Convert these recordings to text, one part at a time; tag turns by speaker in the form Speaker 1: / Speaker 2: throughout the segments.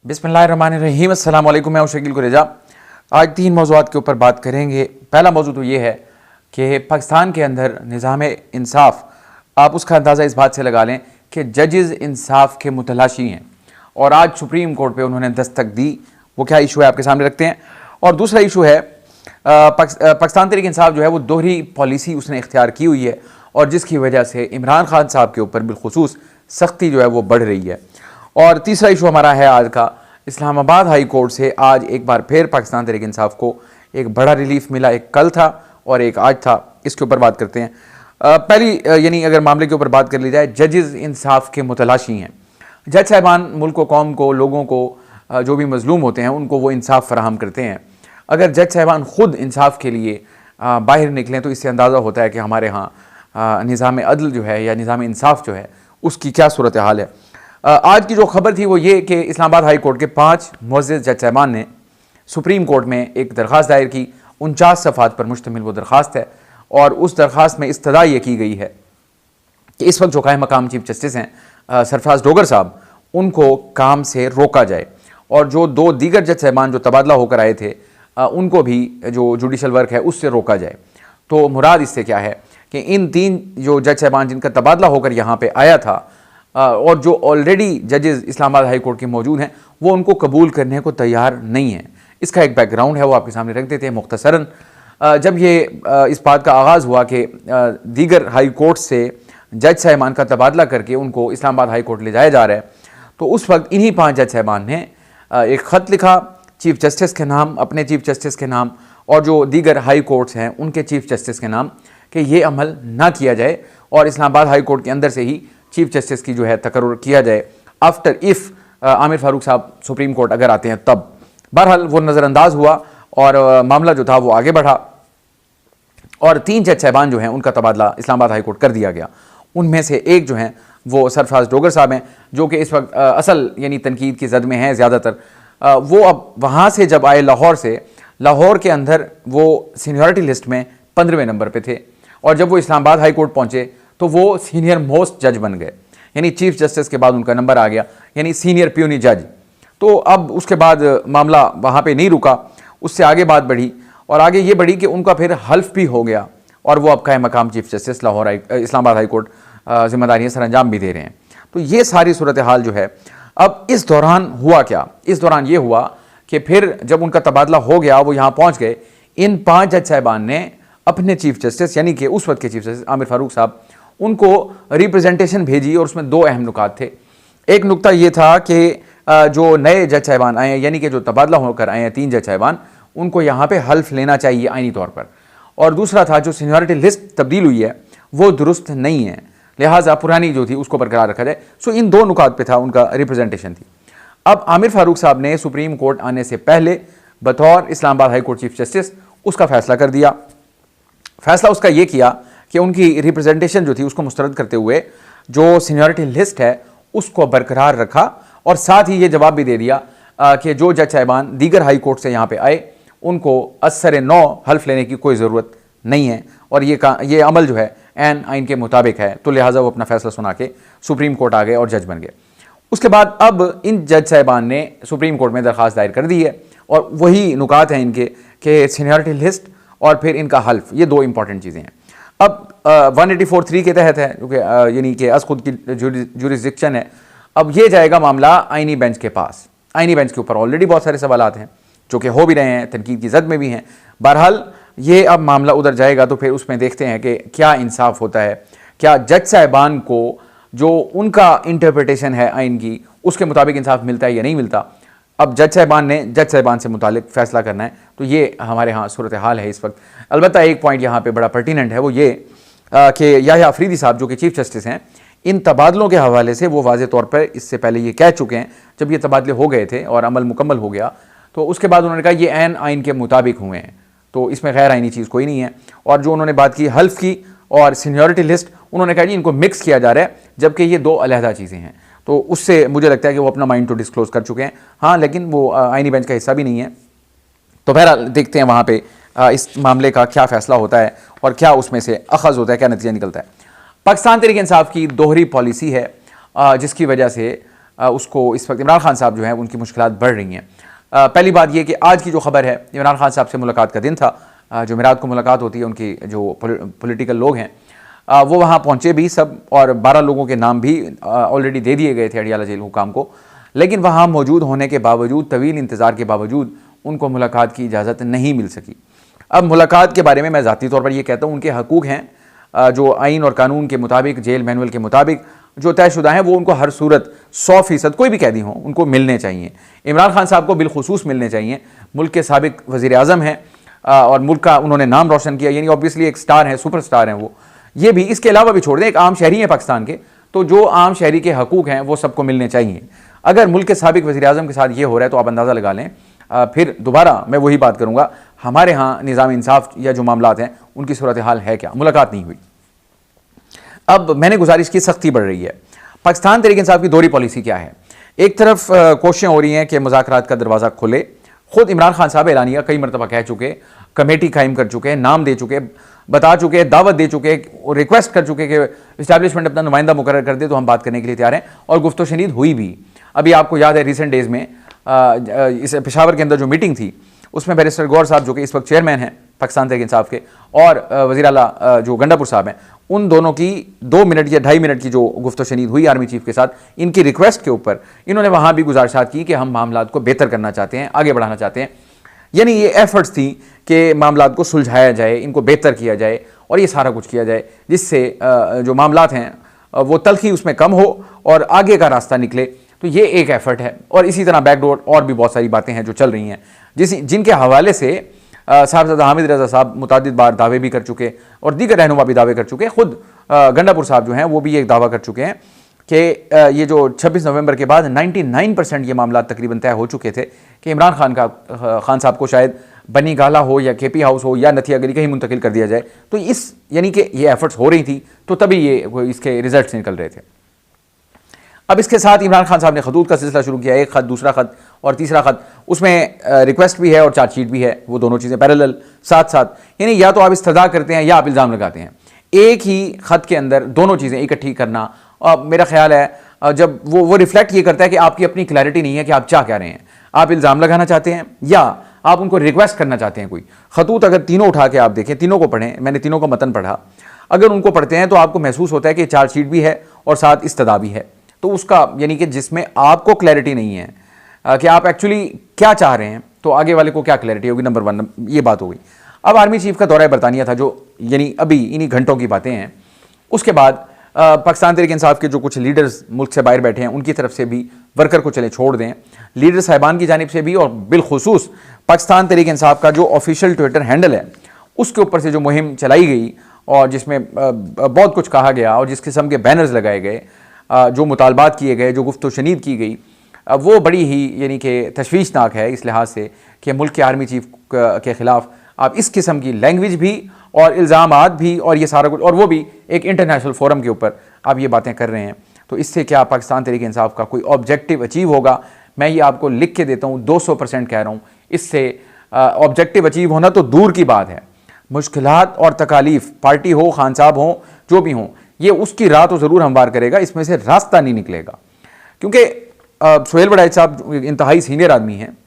Speaker 1: बिस्मिल्लाहिर्रहमानिर्रहीम। अस्सलाम वालेकुम। मैं शकील कुरेजा। आज 3 मौज़ूआत के ऊपर बात करेंगे। पहला मौजू तो ये है कि पाकिस्तान के अंदर निज़ाम इंसाफ, आप उसका अंदाज़ा इस बात से लगा लें कि जजेज़ इंसाफ के मुतलाशी हैं और आज सुप्रीम कोर्ट पे उन्होंने दस्तक दी। वो क्या इशू है आपके सामने रखते हैं। और दूसरा इशू है पाकिस्तान तहरीक इंसाफ जो है वो दोहरी पॉलिसी उसने इख्तियार की हुई है और जिसकी वजह से इमरान खान साहब के ऊपर बिलखुसूस सख्ती जो है वो बढ़ रही है। और तीसरा इशू हमारा है आज का, इस्लामाबाद हाई कोर्ट से आज एक बार फिर पाकिस्तान तहरीक इंसाफ को एक बड़ा रिलीफ मिला। एक कल था और एक आज था। इसके ऊपर बात करते हैं। पहली यानी अगर मामले के ऊपर बात कर ली जाए, जजेज़ इंसाफ के मुतलाशी हैं। जज साहिबान मुल्क को, कौम को, लोगों को जो भी मजलूम होते हैं उनको वो इंसाफ फराहम करते हैं। अगर जज साहिबान ख़ुद इंसाफ के लिए बाहर निकलें तो इससे अंदाज़ा होता है कि हमारे यहाँ निज़ाम अदल जो है या निज़ाम इंसाफ जो है उसकी क्या सूरत हाल है। आज की जो खबर थी वो ये कि इस्लामाबाद हाई कोर्ट के 5 मुअज़्ज़ज़ जज साहिबान ने सुप्रीम कोर्ट में एक दरख्वास्त दायर की। 49 सफ़ात पर मुश्तमिल वो दरख्वास्त है और उस दरख्वास्त में इस्तदा ये की गई है कि इस वक्त जो कायम मकाम चीफ जस्टिस हैं सरफराज डोगर साहब, उनको काम से रोका जाए और जो 2 दीगर जज साहिबान जो तबादला होकर आए थे उनको भी जो जुडिशल वर्क है उससे रोका जाए। तो मुराद इससे क्या है कि इन 3 जो जज साहिबान जिनका तबादला होकर यहाँ पर आया था और जो ऑलरेडी जजेस इस्लामाबाद हाई कोर्ट के मौजूद हैं वो उनको कबूल करने को तैयार नहीं हैं। इसका एक बैकग्राउंड है, वो आपके सामने रख देते हैं मुख्तसरन। जब ये इस बात का आगाज़ हुआ कि दीगर हाई कोर्ट से जज साहिबान का तबादला करके उनको इस्लामाबाद हाई कोर्ट ले जाया जा रहा है, तो उस वक्त इन्हीं 5 जज साहिबान ने एक ख़त लिखा चीफ जस्टिस के नाम, अपने चीफ जस्टिस के नाम और जो दीगर हाई कोर्ट्स हैं उनके चीफ जस्टिस के नाम, कि ये अमल ना किया जाए और इस्लामाबाद हाई कोर्ट के अंदर से ही चीफ जस्टिस की जो है तकर्रुर किया जाए आफ्टर इफ़ आमिर फारूक साहब सुप्रीम कोर्ट अगर आते हैं तब। बहरहाल वो नज़रअंदाज हुआ और मामला जो था वो आगे बढ़ा और 3 जज साहिबान जो हैं उनका तबादला इस्लामाबाद हाई कोर्ट कर दिया गया। उनमें से एक जो हैं वो सरफराज डोगर साहब हैं जो कि इस वक्त असल यानी तनकीद की जद में हैं ज़्यादातर। वो अब वहाँ से जब आए लाहौर से, लाहौर के अंदर वो सीनियरिटी लिस्ट में 15वें नंबर पर थे और जब वो इस्लामाबाद हाई कोर्ट पहुँचे तो वो सीनियर मोस्ट जज बन गए, यानी चीफ जस्टिस के बाद उनका नंबर आ गया, यानी सीनियर प्यूनी जज। तो अब उसके बाद मामला वहाँ पे नहीं रुका, उससे आगे बात बढ़ी और आगे ये बढ़ी कि उनका फिर हल्फ भी हो गया और वो अब कायम मकाम chief justice Lahore Islamabad high court जिम्मेदारियाँ सर अंजाम भी दे रहे हैं। तो ये सारी सूरत हाल जो है। अब इस दौरान हुआ क्या, इस दौरान ये हुआ कि फिर जब उनका तबादला हो गया, वो यहाँ पहुँच गए, इन 5 जज साहिबान ने अपने चीफ जस्टिस यानी कि उस वक्त के चीफ जस्टिस आमिर फारूक साहब, उनको रिप्रेजेंटेशन भेजी और उसमें 2 अहम नुकात थे। एक नुकता ये था कि जो नए जज साहिबान आए हैं यानी कि जो तबादला होकर आए हैं 3 जज साहिबान, उनको यहाँ पे हल्फ लेना चाहिए आइनी तौर पर। और दूसरा था जो सीनियरिटी लिस्ट तब्दील हुई है वो दुरुस्त नहीं है, लिहाजा पुरानी जो थी उसको बरकरार रखा जाए। सो इन 2 नुकात पे था उनका रिप्रेजेंटेशन थी। अब आमिर फारूक साहब ने सुप्रीम कोर्ट आने से पहले बतौर Islamabad high court chief justice उसका फैसला कर दिया। फैसला उसका ये किया कि उनकी रिप्रेजेंटेशन जो थी उसको मुस्तरद करते हुए जो सीनियरिटी लिस्ट है उसको बरकरार रखा और साथ ही ये जवाब भी दे दिया कि जो जज साहिबान दीगर हाई कोर्ट से यहाँ पे आए उनको असर नौ हल्फ लेने की कोई ज़रूरत नहीं है और ये अमल जो है ऐन आइन के मुताबिक है। तो लिहाजा वो अपना फैसला सुना के सुप्रीम कोर्ट आ गए और जज बन गए। उसके बाद अब इन जज साहिबान ने सुप्रीम कोर्ट में दरख्वास्त दायर कर दी है और वही नुकात हैं इनके कि सीनियरिटी लिस्ट और फिर इनका हल्फ, ये 2 इंपॉर्टेंट चीज़ें हैं। अब 184(3) के तहत है जो कि यानी कि अस खुद की जुरिस्डिक्शन है। अब ये जाएगा मामला आइनी बेंच के पास। आइनी बेंच के ऊपर ऑलरेडी बहुत सारे सवालात हैं जो कि हो भी रहे हैं, तनकीद की जद में भी हैं। बहरहाल ये अब मामला उधर जाएगा तो फिर उसमें देखते हैं कि क्या इंसाफ होता है, क्या जज साहिबान को जो उनका इंटरप्रिटेशन है आइन की उसके मुताबिक इंसाफ मिलता है या नहीं मिलता। अब जज साहिबान ने जज साहिबान से मुतालिक फ़ैसला करना है। तो ये हमारे यहाँ सूरत हाल है इस वक्त। अलबत्ता एक पॉइंट यहाँ पे बड़ा पर्टिनेंट है, वो ये कि याह्या अफरीदी साहब जो कि चीफ जस्टिस हैं, इन तबादलों के हवाले से वो वाज़े तौर पर इससे पहले ये कह चुके हैं जब ये तबादले हो गए थे और अमल मुकम्मल हो गया तो उसके बाद उन्होंने कहा ये ऐन आइन के मुताबिक हुए हैं, तो इसमें गैर आइनी चीज़ कोई नहीं है। और जो उन्होंने बात की हल्फ की और सीनियरिटी लिस्ट, उन्होंने कहा जी इनको मिक्स किया जा रहा है जबकि ये 2 अलहदा चीज़ें हैं। तो उससे मुझे लगता है कि वो अपना माइंड तो डिस्क्लोज कर चुके हैं। हाँ, लेकिन वो आइनी बेंच का हिस्सा भी नहीं है। तो बहरहाल देखते हैं वहाँ पे इस मामले का क्या फ़ैसला होता है और क्या उसमें से अखज़ होता है, क्या नतीजा निकलता है। पाकिस्तान तहरीक इंसाफ की दोहरी पॉलिसी है जिसकी वजह से उसको इस वक्त इमरान खान साहब जो हैं उनकी मुश्किलात बढ़ रही हैं। पहली बात ये कि आज की जो खबर है, इमरान खान साहब से मुलाकात का दिन था, जुमेरात को मुलाकात होती है, उनकी जो पॉलिटिकल लोग हैं वो वहाँ पहुँचे भी सब, और 12 लोगों के नाम भी ऑलरेडी दे दिए गए थे अडियाला जेल हुकाम को, लेकिन वहाँ मौजूद होने के बावजूद, तवील इंतज़ार के बावजूद उनको मुलाकात की इजाज़त नहीं मिल सकी। अब मुलाकात के बारे में मैं ज़ाती तौर पर यह कहता हूँ, उनके हकूक़ हैं जो आइन और कानून के मुताबिक, जेल मैनुअल के मुताबिक जो तयशुदा हैं, वो उनको हर सूरत 100% कोई भी कैदी हो उनको मिलने चाहिए। इमरान खान साहब को बिलखुसूस मिलने चाहिए। मुल्क के साबिक वज़ीर आज़म हैं और मुल्क का उन्होंने नाम रोशन किया, यानी ऑब्वियसली एक स्टार हैं, सुपर स्टार हैं वो। ये भी, इसके अलावा भी छोड़ दें, एक आम शहरी हैं पाकिस्तान के, तो जो आम शहरी के हकूक़ हैं वो सबको मिलने चाहिए। अगर मुल्क के साबिक वज़ीर आज़म के साथ ये हो रहा है तो आप अंदाज़ा लगा लें, फिर दोबारा मैं वही बात करूँगा, हमारे यहाँ निज़ाम इंसाफ या जो मामलात हैं उनकी सूरत हाल है क्या। मुलाकात नहीं हुई। अब मैंने गुजारिश की, सख्ती बढ़ रही है। पाकिस्तान तहरीक इंसाफ की दोहरी पॉलिसी क्या है? एक तरफ कोशिशें हो रही हैं कि मुज़ाकरात का दरवाज़ा खुले। खुद इमरान खान साहब एलानिया कई मरतबा कह चुके, कमेटी कायम कर चुके, नाम दे चुके, बता चुके, दावत दे चुके, रिक्वेस्ट कर चुके कि इस्टेब्लिशमेंट अपना नुमाइंदा मुकर्रर कर दे तो हम बात करने के लिए तैयार हैं, और गुफ्तो शनीद हुई भी। अभी आपको याद है रिसेंट डेज़ में इस पेशावर के अंदर जो मीटिंग थी, उसमें बैरिस्टर गौर साहब जो कि इस वक्त चेयरमैन हैं पाकिस्तान तहरीक इंसाफ के, और वज़ीर आला जो गंडापुर साहब हैं, उन दोनों की 2 मिनट या 2.5 मिनट की जो गुफ्तो शनीद हुई आर्मी चीफ के साथ, इनकी रिक्वेस्ट के ऊपर इन्होंने वहाँ भी गुजारिशात की कि हम मामलात को बेहतर करना चाहते हैं, आगे बढ़ाना चाहते हैं। यानी ये एफर्ट्स थी कि मामलात को सुलझाया जाए, इनको बेहतर किया जाए और ये सारा कुछ किया जाए जिससे जो मामलात हैं वो तलखी उसमें कम हो और आगे का रास्ता निकले। तो ये एक एफर्ट है, और इसी तरह बैकडोर और भी बहुत सारी बातें हैं जो चल रही हैं, जिनके हवाले से साहबजादा हामिद रज़ा साहब मुतादिद बार दावे भी कर चुके और दीगर रहनुमा भी दावे कर चुके। खुद गंडापुर साहब जो हैं वो भी एक दावा कर चुके हैं कि ये जो 26 नवंबर के बाद 99% ये मामला तकरीबन तय हो चुके थे कि इमरान खान साहब को शायद बनी गाला हो या केपी हाउस हो या नथिया गली कहीं मुंतकिल कर दिया जाए। तो इस यानी कि ये एफर्ट्स हो रही थी, तो तभी ये इसके रिजल्ट्स निकल रहे थे। अब इसके साथ इमरान खान साहब ने खतूत का सिलसिला शुरू किया, एक खत, दूसरा खत और तीसरा खत। उसमें रिक्वेस्ट भी है और चार्जशीट भी है, वो दोनों चीज़ें पैरेलल साथ साथ, यानी या तो आप इस्तदा करते हैं या आप इल्ज़ाम लगाते हैं। एक ही खत के अंदर दोनों चीज़ें इकट्ठी करना, और मेरा ख्याल है जब वो रिफ्लेक्ट ये करता है कि आपकी अपनी क्लैरिटी नहीं है कि आप चाह क्या रहे हैं। आप इल्ज़ाम लगाना चाहते हैं या आप उनको रिक्वेस्ट करना चाहते हैं कोई। खतूत अगर तीनों उठा के आप देखें, तीनों को पढ़ें, मैंने तीनों का मतन पढ़ा, अगर उनको पढ़ते हैं तो आपको महसूस होता है कि चार्जशीट भी है और साथ इस्तदा भी है। तो उसका यानी कि जिसमें आपको क्लैरिटी नहीं है कि आप एक्चुअली क्या चाह रहे हैं, तो आगे वाले को क्या क्लैरिटी होगी। नंबर 1 ये बात हो गई। अब आर्मी चीफ का दौरा बरतानिया था, जो यानी अभी इन्हीं घंटों की बातें हैं। उसके बाद पाकिस्तान तहरीक इंसाफ के जो कुछ लीडर्स मुल्क से बाहर बैठे हैं, उनकी तरफ से भी वर्कर को चले छोड़ दें, लीडर साहिबान की जानिब से भी, और बिलखुसूस पाकिस्तान तहरीक इंसाफ का जो ऑफिशियल ट्विटर हैंडल है उसके ऊपर से जो मुहिम चलाई गई और जिसमें बहुत कुछ कहा गया और जिस किस्म के बैनर्स लगाए गए, जो मुतालबात किए गए, जो गुफ्तो शनीद की गई, वो बड़ी ही यानी कि तशवीशनाक है इस लिहाज से कि मुल्क के आर्मी चीफ के ख़िलाफ़ आप इस किस्म की लैंग्वेज भी और इल्ज़ामात भी और ये सारा कुछ, और वो भी एक इंटरनेशनल फोरम के ऊपर आप ये बातें कर रहे हैं। तो इससे क्या पाकिस्तान तहरीक इंसाफ का कोई ऑब्जेक्टिव अचीव होगा? मैं ये आपको लिख के देता हूँ, 200% कह रहा हूँ, इससे ऑब्जेक्टिव अचीव होना तो दूर की बात है। मुश्किलात और तकालीफ, पार्टी हो, खान साहब हों, जो भी हों, ये उसकी राह तो ज़रूर हमवार करेगा, इसमें से रास्ता नहीं निकलेगा। क्योंकि सुहेल वड़ाइच साहब इंतहाई सीनियर आदमी हैं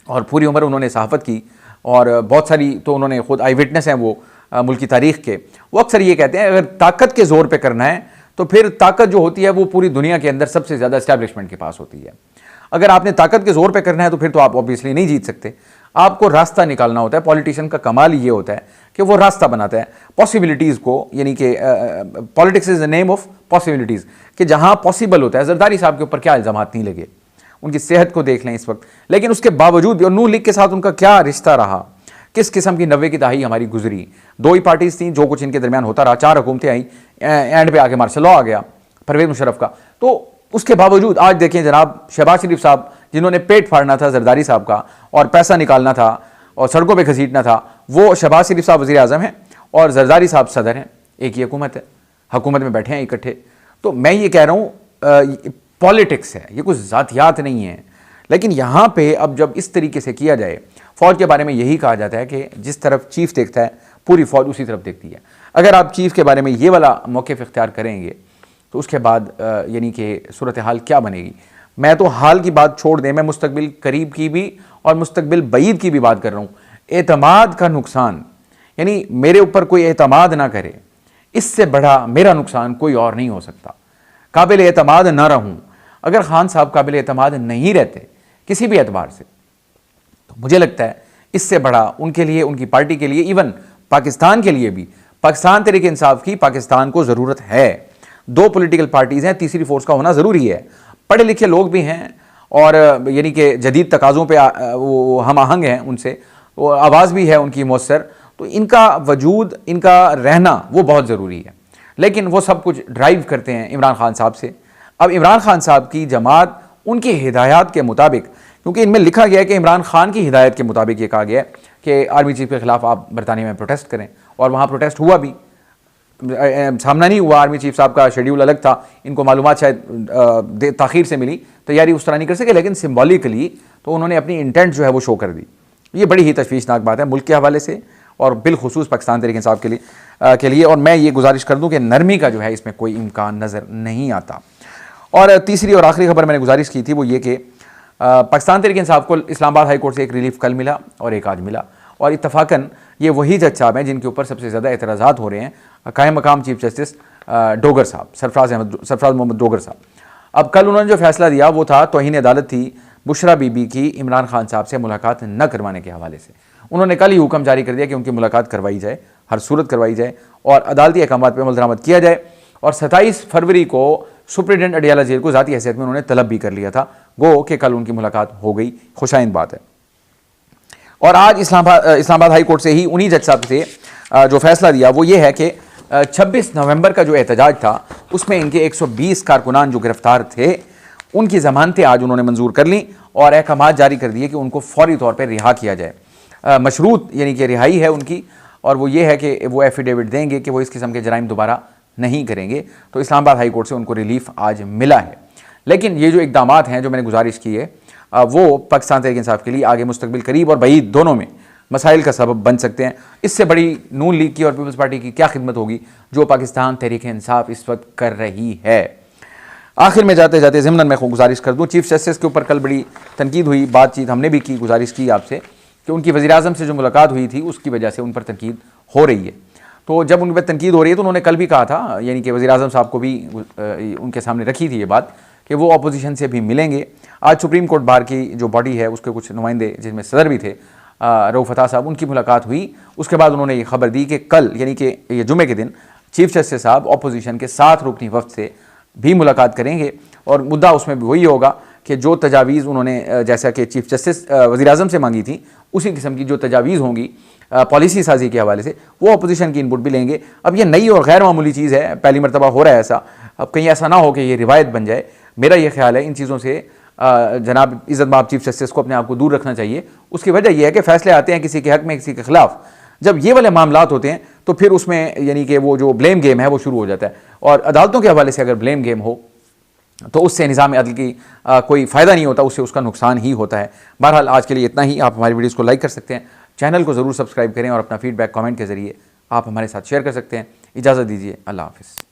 Speaker 1: और पूरी उम्र उन्होंने सहाफ़त की, और बहुत सारी तो उन्होंने खुद आई विटनेस हैं वो मुल्क की तारीख़ के। वो अक्सर ये कहते हैं अगर ताकत के ज़ोर पे करना है तो फिर ताकत जो होती है वो पूरी दुनिया के अंदर सबसे ज़्यादा इस्टेब्लिशमेंट के पास होती है। अगर आपने ताकत के ज़ोर पे करना है तो फिर तो आप ऑब्वियसली नहीं जीत सकते। आपको रास्ता निकालना होता है। पॉलिटिशियन का कमाल ये होता है कि वो रास्ता बनाता है पॉसिबिलिटीज़ को, यानी कि politics is the name of possibilities, कि जहाँ पॉसिबल होता है। जरदारी साहब के ऊपर क्या इल्ज़ाम नहीं लगे, उनकी सेहत को देख लें इस वक्त, लेकिन उसके बावजूद, और नून लीग के साथ उनका क्या रिश्ता रहा, किस किस्म की 90 की दहाई हमारी गुजरी। 2 ही पार्टीज थी, जो कुछ इनके दरमियान होता रहा, 4 हुकूमतें आई, एंड पे आके मार्शल लॉ आ गया परवेज़ मुशर्रफ का। तो उसके बावजूद आज देखें जनाब, शहबाज शरीफ साहब जिन्होंने पेट फाड़ना था जरदारी साहब का और पैसा निकालना था और सड़कों पे घसीटना था, वो शहबाज शरीफ साहब वज़ीर आज़म हैं और जरदारी साहब सदर हैं। एक ही हुकूमत है, हुकूमत में बैठे हैं इकट्ठे। तो मैं ये कह रहा हूँ पॉलिटिक्स है, ये कुछ ज़ातियात नहीं है। लेकिन यहाँ पे अब जब इस तरीके से किया जाए, फ़ौज के बारे में यही कहा जाता है कि जिस तरफ चीफ देखता है पूरी फ़ौज उसी तरफ देखती है। अगर आप चीफ के बारे में ये वाला मौक़िफ़ इख्तियार करेंगे तो उसके बाद यानी कि सूरत हाल क्या बनेगी। मैं तो हाल की बात छोड़ दें, मैं मुस्तकबिल करीब की भी और मुस्तकबिल बईद की भी बात कर रहा हूँ। एतमाद का नुकसान, यानी मेरे ऊपर कोई एतमाद ना करे, इससे बड़ा मेरा नुकसान कोई और नहीं हो सकता। काबिल एतमाद ना रहूँ, अगर खान साहब काबिल एतमाद नहीं रहते किसी भी एतबार से, तो मुझे लगता है इससे बड़ा उनके लिए, उनकी पार्टी के लिए, इवन पाकिस्तान के लिए भी, पाकिस्तान तहरीक इंसाफ की पाकिस्तान को ज़रूरत है। दो पॉलिटिकल पार्टीज़ हैं, तीसरी फोर्स का होना ज़रूरी है। पढ़े लिखे लोग भी हैं और यानी कि जदीद तकाज़ों पे वो हम आहंग हैं उनसे, वो आवाज़ भी है उनकी मौसर, तो इनका वजूद, इनका रहना वो बहुत ज़रूरी है। लेकिन वो सब कुछ ड्राइव करते हैं इमरान खान साहब से। अब इमरान खान साहब की जमात उनकी हिदायत के मुताबिक, क्योंकि इनमें लिखा गया है कि इमरान खान की हिदायत के मुताबिक ये कहा गया है कि आर्मी चीफ के खिलाफ आप बरतानिया में प्रोटेस्ट करें, और वहाँ प्रोटेस्ट हुआ भी, सामना नहीं हुआ। आर्मी चीफ साहब का शेड्यूल अलग था, इनको मालूमात शायद ताखीर से मिली, तैयारी उस तरह नहीं कर सके, लेकिन सिम्बॉलिकली तो उन्होंने अपनी इंटेंट जो है वो शो कर दी। ये बड़ी ही तशवीशनाक बात है मुल्क के हवाले से और बिलखुसूस पाकिस्तान तहरीक इंसाफ के लिए। और मैं ये गुजारिश कर दूं कि नरमी का जो है इसमें कोई इम्कान नज़र नहीं आता। और तीसरी और आखिरी खबर मैंने गुजारिश की थी वो ये कि पाकिस्तान तहरीक इंसाफ को इस्लामाबाद हाई कोर्ट से एक रिलीफ कल मिला और एक आज मिला, और इत्तफाकन ये वही जज साहब हैं जिनके ऊपर सबसे ज़्यादा एतराज़ात हो रहे हैं, कायम मकाम चीफ जस्टिस डोगर साहब, सरफराज मोहम्मद डोगर साहब। अब कल उन्होंने जो फैसला दिया वो था, तौहीन अदालत थी बुशरा बीबी की इमरान खान साहब से मुलाकात न करवाने के हवाले से। उन्होंने कल ही हुक्म जारी कर दिया कि उनकी मुलाकात करवाई जाए, हर सूरत करवाई जाए और अदालती अहकामात पर अमल दरामद किया जाए। और 27 फरवरी को सुप्रिटेंडेंट अडियाला जेल को ज़ाती हैसियत में उन्होंने तलब भी कर लिया था, गो कि कल उनकी मुलाकात हो गई, खुशाइंद बात है। और आज इस्लामाबाद हाई कोर्ट से ही उन्हीं जज साहब से जो फैसला दिया वो ये है कि 26 नवंबर का जो एहतजाज था उसमें इनके 120 कारकुनान जो गिरफ्तार थे उनकी ज़मानतें आज उन्होंने मंजूर कर ली और अहकाम जारी कर दिए कि उनको फौरी तौर पर रिहा किया जाए। मशरूत यानी कि रिहाई है उनकी, और वो ये है कि वो एफिडेविट देंगे कि वो इस किस्म के जराइम दोबारा नहीं करेंगे। तो इस्लामाबाद हाई कोर्ट से उनको रिलीफ आज मिला है। लेकिन ये जो इकदामात हैं जो मैंने गुजारिश की है वो पाकिस्तान तहरीक इंसाफ के लिए आगे मुस्तकबिल करीब और बईद दोनों में मसाइल का सबब बन सकते हैं। इससे बड़ी नून लीग की और पीपल्स पार्टी की क्या खिदमत होगी जो पाकिस्तान तहरीक इंसाफ इस वक्त कर रही है। आखिर में जाते जाते ज़िम्नन मैं गुजारिश कर दूँ, चीफ जस्टिस के ऊपर कल बड़ी तनकीद हुई, बातचीत हमने भी की, गुजारिश की आपसे कि उनकी वज़ीर-ए-आज़म से जो मुलाकात हुई थी उसकी वजह से उन पर तनकीद हो रही है। तो जब उन पर तनकीद हो रही है तो उन्होंने कल भी कहा था, यानी कि वज़ीर-ए-आज़म साहब को भी उनके सामने रखी थी ये बात कि वो अपोजिशन से भी मिलेंगे। आज सुप्रीम कोर्ट बार की जो बॉडी है उसके कुछ नुमाइंदे जिनमें सदर भी थे रऊफ फताह साहब, उनकी मुलाकात हुई। उसके बाद उन्होंने ये खबर दी कि कल यानी कि ये जुमे के दिन चीफ जस्टिस साहब अपोजिशन के 7 रुकनी वफ्द से भी मुलाकात करेंगे और मुद्दा उसमें भी वही होगा कि जो तजावीज़ उन्होंने जैसा कि चीफ जस्टिस वज़ीर-ए-आज़म से मांगी थी उसी किस्म की जो तजावीज़ होंगी पॉलिसी साजी के हवाले से वो अपोजिशन की इनपुट भी लेंगे। अब ये नई और गैर मामूली चीज़ है, पहली मरतबा हो रहा है ऐसा, अब कहीं ऐसा ना हो कि ये रिवायत बन जाए। मेरा ये ख्याल है इन चीज़ों से जनाब इज़्ज़त माब चीफ जस्टिस को अपने आप को दूर रखना चाहिए। उसकी वजह यह है कि फ़ैसले आते हैं किसी के हक़ में, किसी के ख़िलाफ़, जब ये वाले मामलात होते हैं तो फिर उसमें यानी कि वो जो ब्लेम गेम है वो शुरू हो जाता है। और अदालतों के हवाले से अगर ब्लेम गेम हो तो उससे निज़ाम अदल की कोई फ़ायदा नहीं होता, उससे उसका नुकसान ही होता है। बहरहाल आज के लिए इतना ही। आप हमारी वीडियोज़ को लाइक कर सकते हैं, चैनल को ज़रूर सब्सक्राइब करें और अपना फीडबैक कमेंट के ज़रिए आप हमारे साथ शेयर कर सकते हैं। इजाज़त दीजिए, अल्लाह हाफ़िज़।